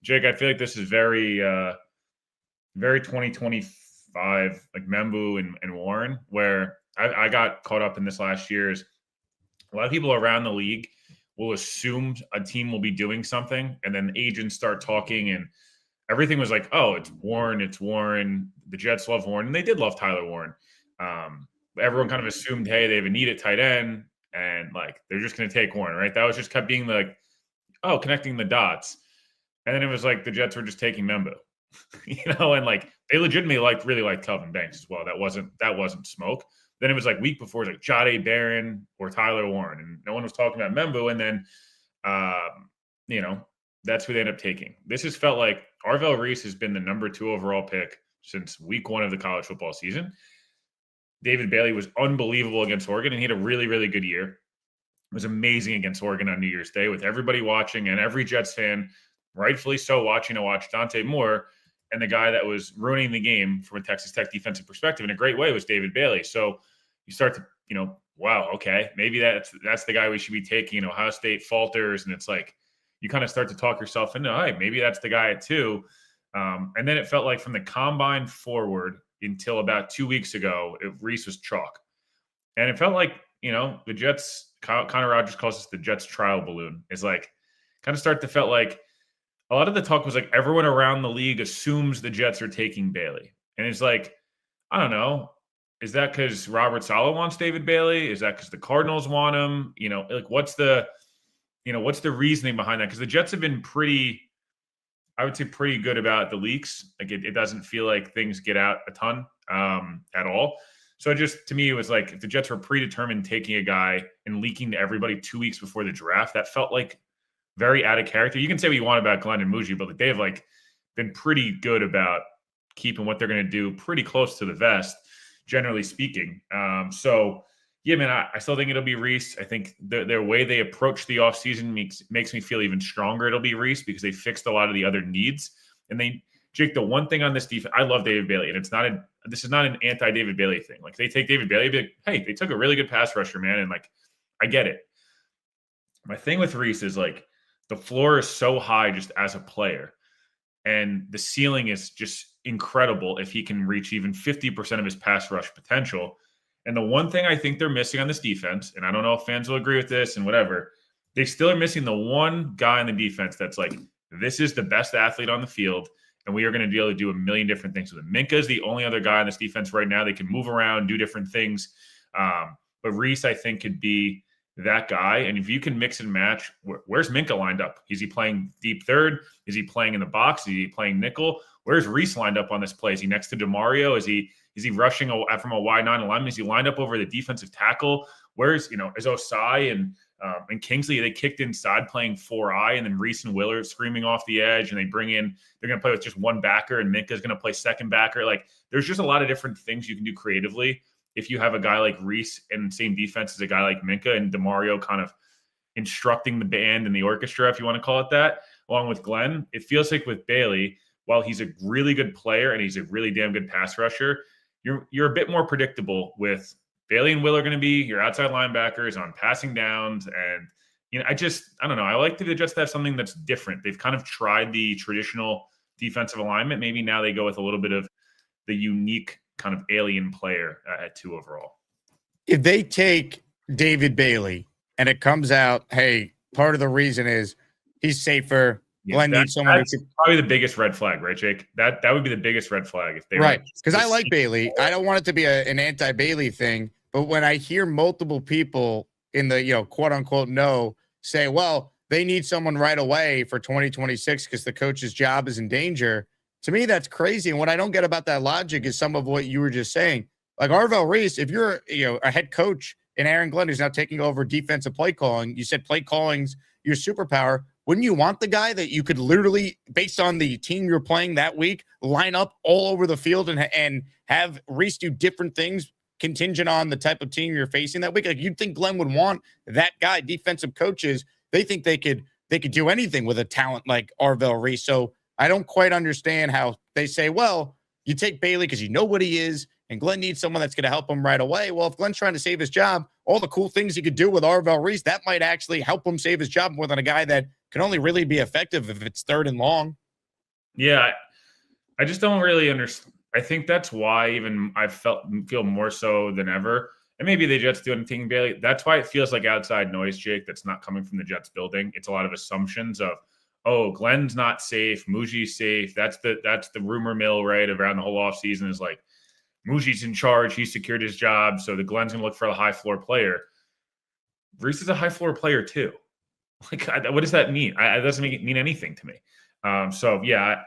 Jake, I feel like this is very 2025, like Membu and Warren, where I got caught up in this last year. Is a lot of people around the league will assume a team will be doing something, and then agents start talking, and everything was like, oh, it's Warren, it's Warren. The Jets love Warren, and they did love Tyler Warren. Everyone kind of assumed, hey, they have a need at tight end, and like they're just going to take Warren, right? That was just kept being like, oh, connecting the dots. And then it was like the Jets were just taking Membo, and like they legitimately really liked Kelvin Banks as well. That wasn't smoke. Then it was like week before, it was like Jade Barron or Tyler Warren, and no one was talking about Membo. And then, that's who they ended up taking. This has felt like Arvell Reese has been the number 2 overall pick since week 1 of the college football season. David Bailey was unbelievable against Oregon, and he had a really, really good year. It was amazing against Oregon on New Year's Day with everybody watching and every Jets fan, rightfully so, watching to watch Dante Moore. And the guy that was ruining the game from a Texas Tech defensive perspective in a great way was David Bailey. So you start to, wow, okay, maybe that's the guy we should be taking. Ohio State falters, and it's like you kind of start to talk yourself into, all right, maybe that's the guy at 2. And then it felt like from the combine forward until about 2 weeks ago, Reese was chalk. And it felt like, the Jets, Connor Rogers calls this the Jets trial balloon, is like kind of start to felt like a lot of the talk was like everyone around the league assumes the Jets are taking Bailey. And it's like, I don't know. Is that because Robert Saleh wants David Bailey? Is that because the Cardinals want him? What's the reasoning behind that? Because the Jets have been pretty good about the leaks. Like it doesn't feel like things get out a ton at all. So to me, it was like if the Jets were predetermined taking a guy and leaking to everybody 2 weeks before the draft, that felt like very out of character. You can say what you want about Glenn and Muji, but they have been pretty good about keeping what they're going to do pretty close to the vest, generally speaking. So yeah, man, I still think it'll be Reese. I think their way they approach the offseason makes me feel even stronger it'll be Reese because they fixed a lot of the other needs. And Jake, the one thing on this defense, I love David Bailey, and this is not an anti-David Bailey thing. Like they take David Bailey, be like, hey, they took a really good pass rusher, man, and like I get it. My thing with Reese is like the floor is so high just as a player, and the ceiling is just incredible if he can reach even 50% of his pass rush potential. And the one thing I think they're missing on this defense, and I don't know if fans will agree with this and whatever, they still are missing the one guy on the defense that's like, this is the best athlete on the field, and we are going to be able to do a million different things with him. Minkah is the only other guy on this defense right now. They can move around, do different things. But Reese, I think, could be that guy. And if you can mix and match, where's Minkah lined up? Is he playing deep third? Is he playing in the box? Is he playing nickel? Where's Reese lined up on this play? Is he next to DeMario? Is he rushing from a wide 9 alignment? Is he lined up over the defensive tackle? Where's, is Osai and Kingsley? They kicked inside playing 4-eye, and then Reese and Willard screaming off the edge, and they're going to play with just one backer, and Minkah's going to play second backer. Like, there's just a lot of different things you can do creatively if you have a guy like Reese and same defense as a guy like Minkah and DeMario kind of instructing the band and the orchestra, if you want to call it that, along with Glenn. It feels like with Bailey, while he's a really good player and he's a really damn good pass rusher, you're a bit more predictable with Bailey and Will are going to be your outside linebackers on passing downs. And, I don't know. I like the Jets to have something that's different. They've kind of tried the traditional defensive alignment. Maybe now they go with a little bit of the unique kind of alien player at 2 overall. If they take David Bailey and it comes out, hey, part of the reason is he's safer. Glenn needs someone. That's probably the biggest red flag, right, Jake? That would be the biggest red flag if they right. Because I like Bailey. I don't want it to be an anti-Bailey thing, but when I hear multiple people in the quote unquote no say, well, they need someone right away for 2026 because the coach's job is in danger. To me, that's crazy. And what I don't get about that logic is some of what you were just saying. Like Arvell Reese, if you're a head coach and Aaron Glenn is now taking over defensive play calling, you said play calling's your superpower. Wouldn't you want the guy that you could literally, based on the team you're playing that week, line up all over the field and have Reese do different things contingent on the type of team you're facing that week? Like you'd think Glenn would want that guy. Defensive coaches, they think they could do anything with a talent like Arvell Reese. So I don't quite understand how they say, well, you take Bailey because you know what he is, and Glenn needs someone that's going to help him right away. Well, if Glenn's trying to save his job, all the cool things he could do with Arvell Reese, that might actually help him save his job more than a guy that can only really be effective if it's 3rd and long. Yeah, I just don't really understand. I think that's why even I feel more so than ever. And maybe the Jets do anything, Bailey. That's why it feels like outside noise, Jake, that's not coming from the Jets building. It's a lot of assumptions of, oh, Glenn's not safe, Muji's safe. That's the rumor mill, right? Around the whole offseason is like Muji's in charge, he secured his job. So the Glenn's gonna look for a high floor player. Reese is a high floor player too. Like, what does that mean? It doesn't mean anything to me. So yeah,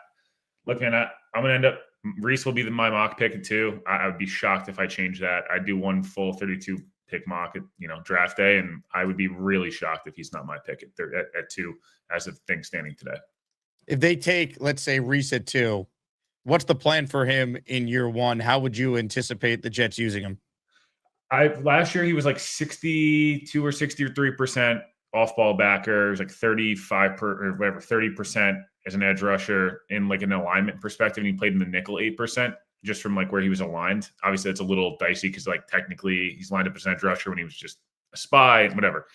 look, man, I'm gonna end up. Reese will be my mock pick at 2. I would be shocked if I change that. I do one full 32 pick mock at draft day, and I would be really shocked if he's not my pick at 2 as of things standing today. If they take, let's say, Reese at 2, what's the plan for him in year 1? How would you anticipate the Jets using him? Last year he was like 62 or 63% off ball backer. It was like 30% as an edge rusher in like an alignment perspective. And he played in the nickel 8% just from like where he was aligned. Obviously it's a little dicey because like technically he's lined up as an edge rusher when he was just a spy, whatever.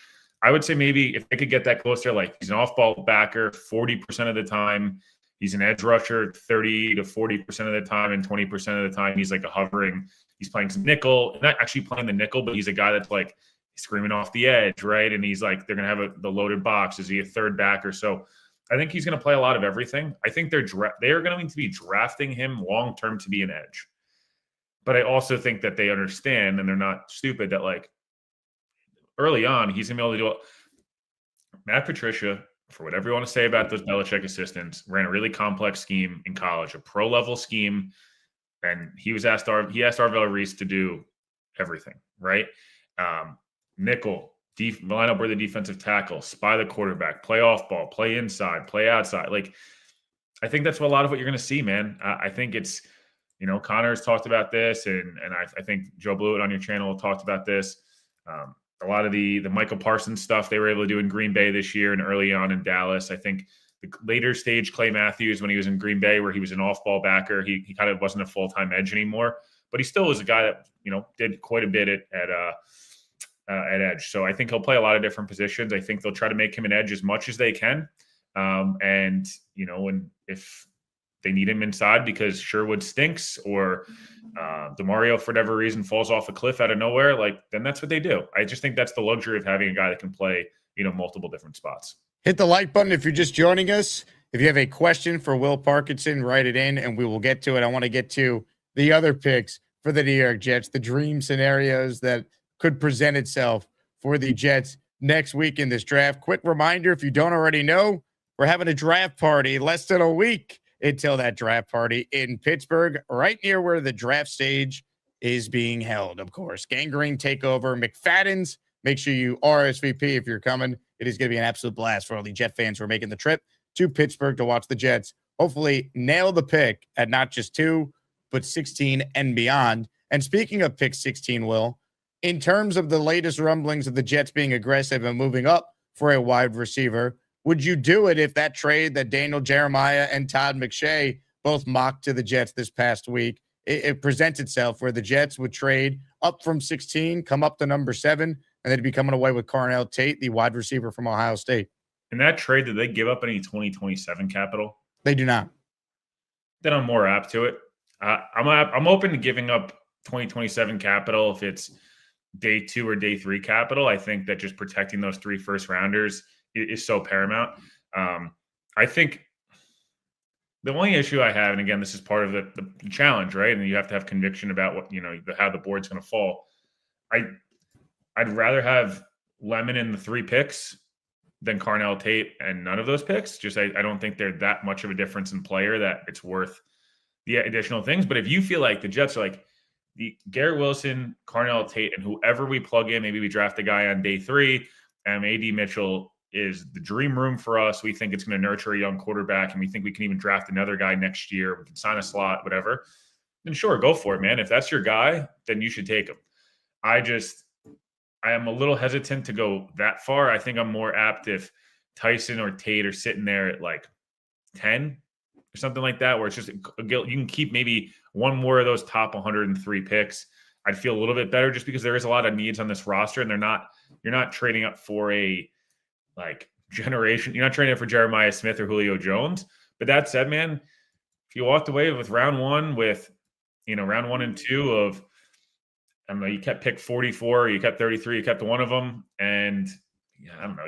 I would say maybe if they could get that closer, like he's an off ball backer 40% of the time. He's an edge rusher 30 to 40% of the time, and 20% of the time he's like a hovering. He's playing some nickel, not actually playing the nickel, but he's a guy that's like screaming off the edge, right? And he's like, they're going to have the loaded box. Is he a third backer? So I think he's going to play a lot of everything. I think they are going to be drafting him long-term to be an edge. But I also think that they understand, and they're not stupid, that like early on, he's going to be able to do it. Matt Patricia, for whatever you want to say about those Belichick assistants, ran a really complex scheme in college, a pro-level scheme. And he asked Arvell Reese to do everything, right? Nickel, line up where the defensive tackle, spy the quarterback, play off ball, play inside, play outside. Like, I think that's a lot of what you're going to see, man. I think it's, Connor's talked about this, and I think Joe Blewett on your channel talked about this. A lot of the Michael Parsons stuff they were able to do in Green Bay this year and early on in Dallas. I think the later stage Clay Matthews when he was in Green Bay, where he was an off-ball backer, he kind of wasn't a full-time edge anymore, but he still was a guy that did quite a bit at edge. So I think he'll play a lot of different positions. I think they'll try to make him an edge as much as they can, and if they need him inside because Sherwood stinks or DeMario for whatever reason falls off a cliff out of nowhere, then that's what they do. I just think that's the luxury of having a guy that can play multiple different spots. Hit the like button if you're just joining us. If you have a question for Will Parkinson, write it in and we will get to it. I want to get to the other picks for the New York Jets, the dream scenarios that could present itself for the Jets next week in this draft. Quick reminder, if you don't already know, we're having a draft party less than a week until that draft party in Pittsburgh, right near where the draft stage is being held, of course. Gangrene Takeover, McFadden's. Make sure you RSVP if you're coming. It is going to be an absolute blast for all the Jet fans who are making the trip to Pittsburgh to watch the Jets hopefully nail the pick at not just 2, but 16 and beyond. And speaking of pick 16, Will, in terms of the latest rumblings of the Jets being aggressive and moving up for a wide receiver, would you do it if that trade that Daniel Jeremiah and Todd McShay both mocked to the Jets this past week, it presents itself where the Jets would trade up from 16, come up to number 7, and they'd be coming away with Carnell Tate, the wide receiver from Ohio State? In that trade, did they give up any 2027 capital? They do not. Then I'm more apt to it. I'm open to giving up 2027 capital if it's day 2 or day 3 capital. I think that just protecting those 3 first rounders is so paramount. I think the only issue I have, and again, this is part of the challenge, right? And you have to have conviction about what how the board's going to fall. I'd rather have Lemon in the 3 picks than Carnell Tate and none of those picks. Just I don't think they're that much of a difference in player that it's worth the additional things. But if you feel like the Jets are like the Garrett Wilson, Carnell Tate, and whoever we plug in, maybe we draft a guy on day 3, AD Mitchell is the dream room for us. We think it's going to nurture a young quarterback, and we think we can even draft another guy next year. We can sign a slot, whatever. Then sure, go for it, man. If that's your guy, then you should take him. I am a little hesitant to go that far. I think I'm more apt if Tyson or Tate are sitting there at like 10 or something like that, where it's just you can keep maybe one more of those top 103 picks. I'd feel a little bit better just because there is a lot of needs on this roster, and you're not trading up for a generation. You're not trading up for Jeremiah Smith or Julio Jones. But that said, man, if you walked away with round one with, round 1 and 2 of, I don't know, you kept pick 44, you kept 33, you kept one of them, and I don't know,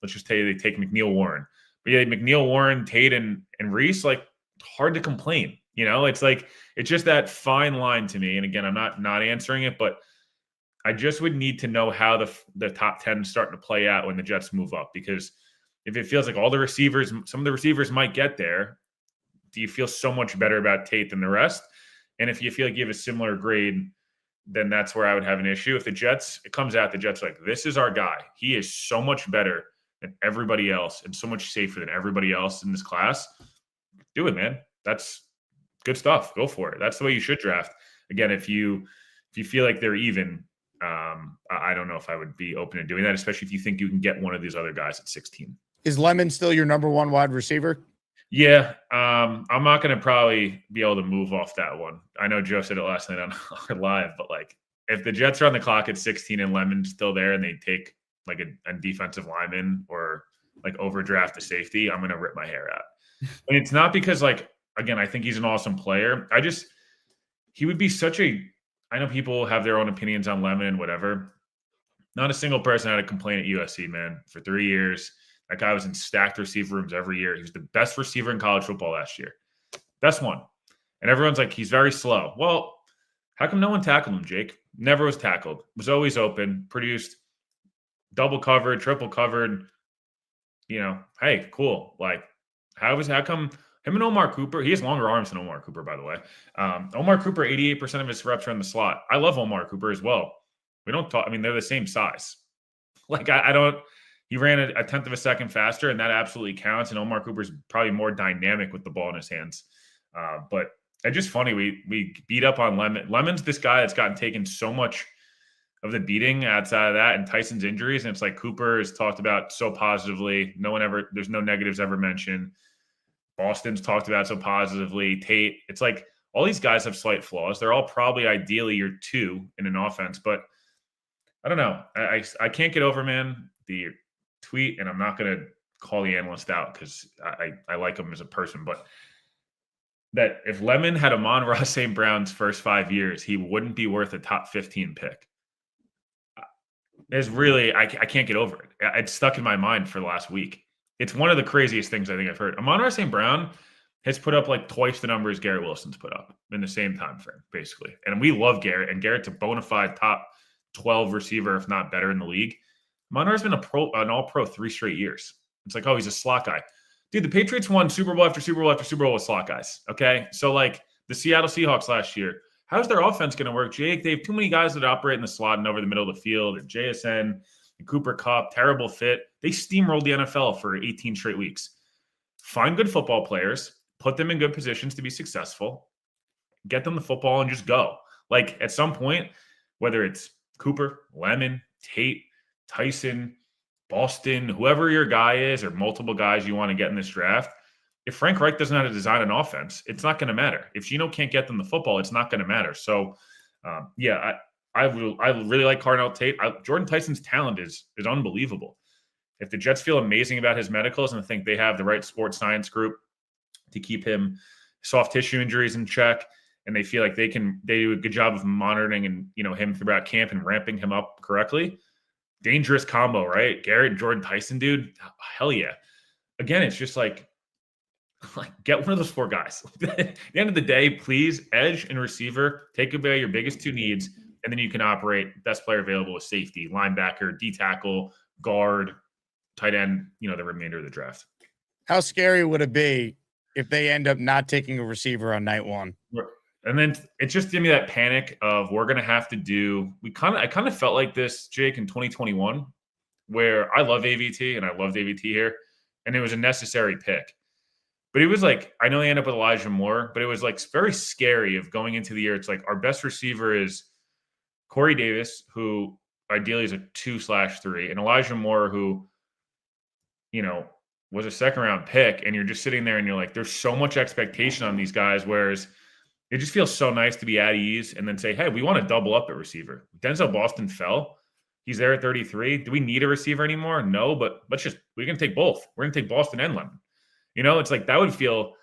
let's just say they take McNeil Warren. But yeah, McNeil Warren, Tate, and Reese, like, hard to complain. It's like, it's just that fine line to me. And again, I'm not answering it, but I just would need to know how the top 10 is starting to play out when the Jets move up. Because if it feels like some of the receivers might get there, do you feel so much better about Tate than the rest? And if you feel like you have a similar grade, then that's where I would have an issue. If it comes out, the Jets are like, this is our guy. He is so much better than everybody else and so much safer than everybody else in this class. Do it, man. That's good stuff. Go for it. That's the way you should draft. Again, if you feel like they're even, I don't know if I would be open to doing that, especially if you think you can get one of these other guys at 16. Is Lemon still your number one wide receiver? Yeah. I'm not going to probably be able to move off that one. I know Joe said it last night on our live, but like, if the Jets are on the clock at 16 and Lemon's still there and they take like a defensive lineman or like overdraft a safety, I'm going to rip my hair out. And it's not because, like, again, I think he's an awesome player. He would be I know people have their own opinions on Lemon and whatever. Not a single person had a complaint at USC, man. For 3 years, that guy was in stacked receiver rooms every year. He was the best receiver in college football last year. Best one. And everyone's like, he's very slow. Well, how come no one tackled him, Jake? Never was tackled. Was always open, produced double covered, triple covered. Hey, cool. Like, how come him and Omar Cooper? He has longer arms than Omar Cooper, by the way. Omar Cooper, 88% of his reps are in the slot. I love Omar Cooper as well. We don't talk. I mean, they're the same size. Like, I don't. He ran a tenth of a second faster, and that absolutely counts. And Omar Cooper's probably more dynamic with the ball in his hands. But it's just funny. We beat up on Lemon. Lemon's this guy that's gotten taken so much of the beating outside of that and Tyson's injuries. And it's like Cooper is talked about so positively. There's no negatives ever mentioned. Boston's talked about so positively. Tate, it's like all these guys have slight flaws. They're all probably ideally your 2 in an offense, but I don't know. I can't get over, man, the tweet, and I'm not going to call the analyst out because I like him as a person, but that if Lemon had Amon-Ra St. Brown's first 5 years, he wouldn't be worth a top 15 pick. It's really, I can't get over it. It's stuck in my mind for the last week. It's one of the craziest things I think I've heard. Amon-Ra St. Brown has put up like twice the numbers Garrett Wilson's put up in the same time frame, basically. And we love Garrett, and Garrett's a bona fide top 12 receiver, if not better, in the league. Amon-Ra's been an all-pro 3 straight years. It's like, oh, he's a slot guy. Dude, the Patriots won Super Bowl after Super Bowl after Super Bowl with slot guys, okay? So, like, the Seattle Seahawks last year, how's their offense going to work, Jake? They have too many guys that operate in the slot and over the middle of the field, and JSN and Cooper Kupp, terrible fit. They steamrolled the NFL for 18 straight weeks. Find good football players, put them in good positions to be successful, get them the football, and just go. Like, at some point, whether it's Cooper, Lemon, Tate, Tyson, Boston, whoever your guy is, or multiple guys you want to get in this draft, if Frank Reich doesn't know how to design an offense, it's not going to matter. If Geno can't get them the football, it's not going to matter. So, I really like Cardinal Tate. Jordan Tyson's talent is unbelievable. If the Jets feel amazing about his medicals and think they have the right sports science group to keep him soft tissue injuries in check, and they feel like they do a good job of monitoring and him throughout camp and ramping him up correctly, dangerous combo, right? Garrett and Jordan Tyson, dude, hell yeah. Again, it's just like get one of those 4 guys. At the end of the day, please, edge and receiver, take away your biggest 2 needs, and then you can operate best player available with safety, linebacker, D tackle, guard, tight end, the remainder of the draft. How scary would it be if they end up not taking a receiver on night 1? And then it's just giving me that panic of we're going to have to do – I kind of felt like this, Jake, in 2021, where I love AVT and I loved AVT here, and it was a necessary pick. But it was like – I know they end up with Elijah Moore, but it was like very scary of going into the year. It's like our best receiver is Corey Davis, who ideally is a 2/3, and Elijah Moore, who, was a second-round pick, and you're just sitting there and you're like, there's so much expectation on these guys, whereas – it just feels so nice to be at ease and then say, hey, we want to double up at receiver. Denzel Boston fell. He's there at 33. Do we need a receiver anymore? No, but we can take both. We're going to take Boston and Lemon. It's like that would feel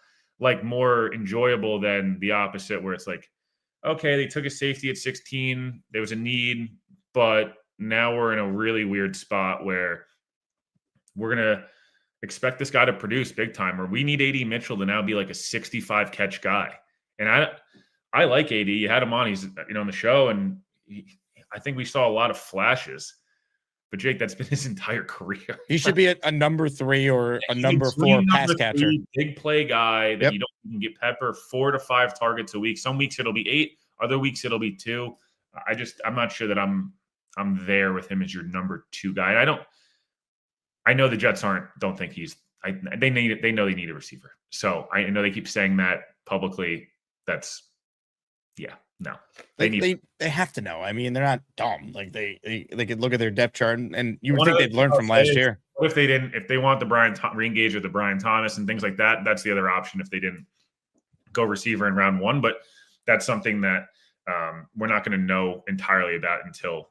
like more enjoyable than the opposite, where it's like, okay, they took a safety at 16. There was a need, but now we're in a really weird spot where we're going to expect this guy to produce big time, or we need AD Mitchell to now be like a 65 catch guy. And I like AD. You had him on, he's on the show, and I think we saw a lot of flashes. But Jake, that's been his entire career. He should be a number 3 or a He's number 4 pass catcher. Big play guy that you can get pepper 4 to 5 targets a week. Some weeks it'll be 8, other weeks it'll be 2. I'm not sure that I'm there with him as your number 2 guy. I know the Jets don't think he's. They know they need a receiver. So I know they keep saying that publicly. That's no. They have to know. I mean, they're not dumb. Like they could look at their depth chart and you would think they'd learn from last year. What if they didn't? If they want the re-engage with the Brian Thomas and things like that, that's the other option. If they didn't go receiver in round 1, but that's something that we're not going to know entirely about until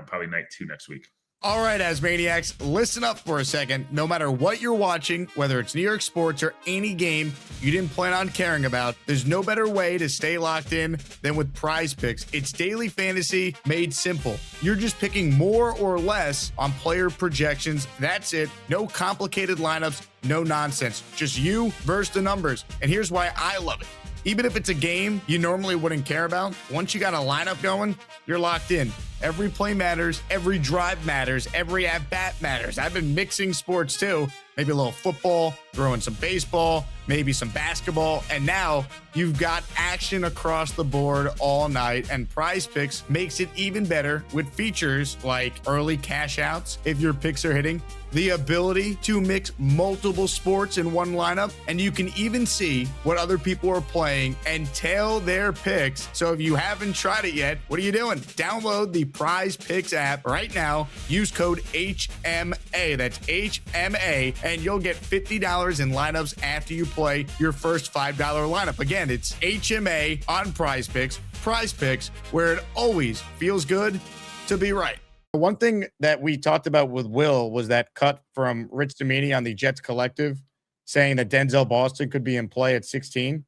probably night 2 next week. All right, Asmaniacs, listen up for a second. No matter what you're watching, whether it's New York sports or any game you didn't plan on caring about, there's no better way to stay locked in than with PrizePicks. It's daily fantasy made simple. You're just picking more or less on player projections. That's it. No complicated lineups, no nonsense. Just you versus the numbers. And here's why I love it. Even if it's a game you normally wouldn't care about, once you got a lineup going, you're locked in. Every play matters, every drive matters, every at-bat matters. I've been mixing sports too. Maybe a little football, throwing some baseball, maybe some basketball, and now you've got action across the board all night, and PrizePicks makes it even better with features like early cash outs if your picks are hitting, the ability to mix multiple sports in one lineup, and you can even see what other people are playing and tail their picks. So if you haven't tried it yet, what are you doing? Download the PrizePicks app right now. Use code HMA. That's HMA, and you'll get $50 in lineups after you play your first $5 lineup. Again, it's HMA on PrizePicks. PrizePicks, where it always feels good to be right. One thing that we talked about with Will was that cut from Rich Domini on the Jets Collective saying that Denzel Boston could be in play at 16.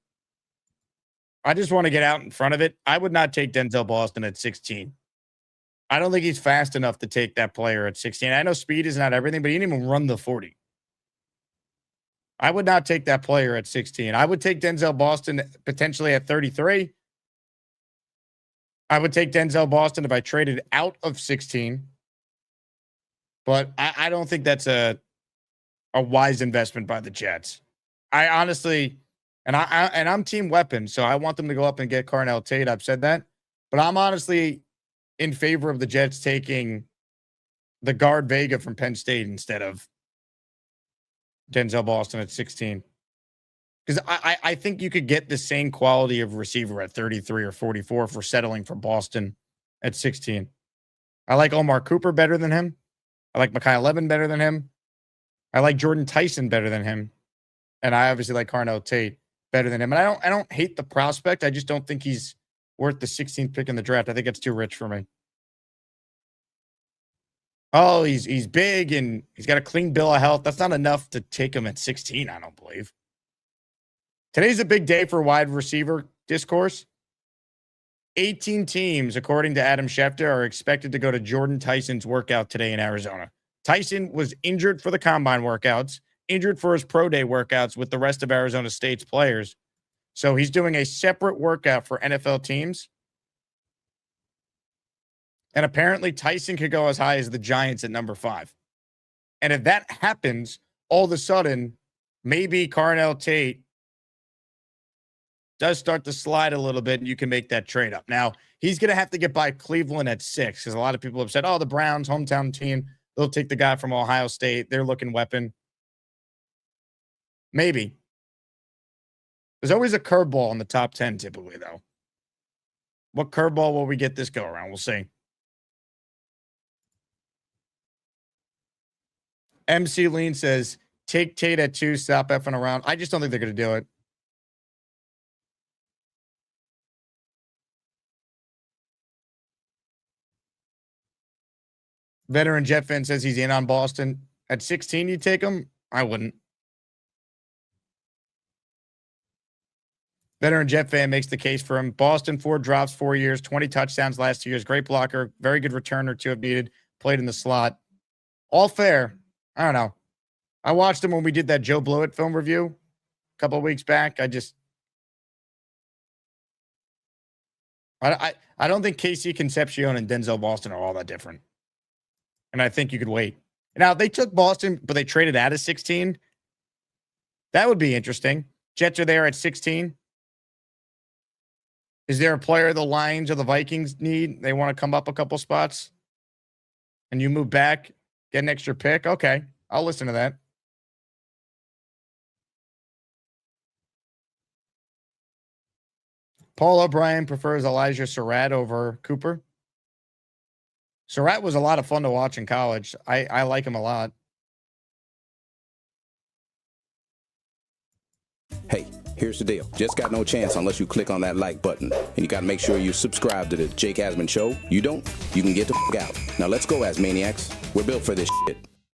I just want to get out in front of it. I would not take Denzel Boston at 16. I don't think he's fast enough to take that player at 16. I know speed is not everything, but he didn't even run the 40. I would not take that player at 16. I would take Denzel Boston potentially at 33. I would take Denzel Boston if I traded out of 16. But I don't think that's a wise investment by the Jets. I honestly, and I'm team weapon, so I want them to go up and get Carnell Tate. I've said that. But I'm honestly in favor of the Jets taking the guard Vega from Penn State instead of Denzel Boston at 16. Because I think you could get the same quality of receiver at 33 or 44 for settling for Boston at 16. I like Omar Cooper better than him. I like Mekhi Levin better than him. I like Jordan Tyson better than him. And I obviously like Carnell Tate better than him. And I don't hate the prospect. I just don't think he's worth the 16th pick in the draft. I think it's too rich for me. Oh, he's big and he's got a clean bill of health. That's not enough to take him at 16, I don't believe. Today's a big day for wide receiver discourse. 18 teams, according to Adam Schefter, are expected to go to Jordan Tyson's workout today in Arizona. Tyson was injured for the combine workouts, injured for his pro day workouts with the rest of Arizona State's players. So he's doing a separate workout for NFL teams. And apparently Tyson could go as high as the Giants at number 5. And if that happens, all of a sudden, maybe Carnell Tate does start to slide a little bit and you can make that trade up. Now, he's going to have to get by Cleveland at 6 because a lot of people have said, oh, the Browns, hometown team, they'll take the guy from Ohio State. They're looking weapon. Maybe. There's always a curveball in the top 10 typically, though. What curveball will we get this go around? We'll see. MC Lean says, take Tate at 2, stop effing around. I just don't think they're going to do it. Veteran Jet fan says he's in on Boston. At 16, you take him? I wouldn't. Veteran Jet fan makes the case for him. Boston, 4 drops, 4 years, 20 touchdowns last 2 years. Great blocker, very good returner too if needed. Played in the slot. All fair. I don't know. I watched him when we did that Joe Blewett film review a couple of weeks back. I don't think Casey Concepcion and Denzel Boston are all that different. And I think you could wait. Now, if they took Boston, but they traded out of 16, that would be interesting. Jets are there at 16. Is there a player the Lions or the Vikings need? They want to come up a couple spots? And you move back, get an extra pick? Okay, I'll listen to that. Paul O'Brien prefers Elijah Surratt over Cooper. Surratt was a lot of fun to watch in college. I like him a lot. Hey, here's the deal. Just got no chance unless you click on that like button. And you got to make sure you subscribe to the Jake Asman Show. You don't, you can get the f*** out. Now let's go, Asmaniacs. We're built for this shit.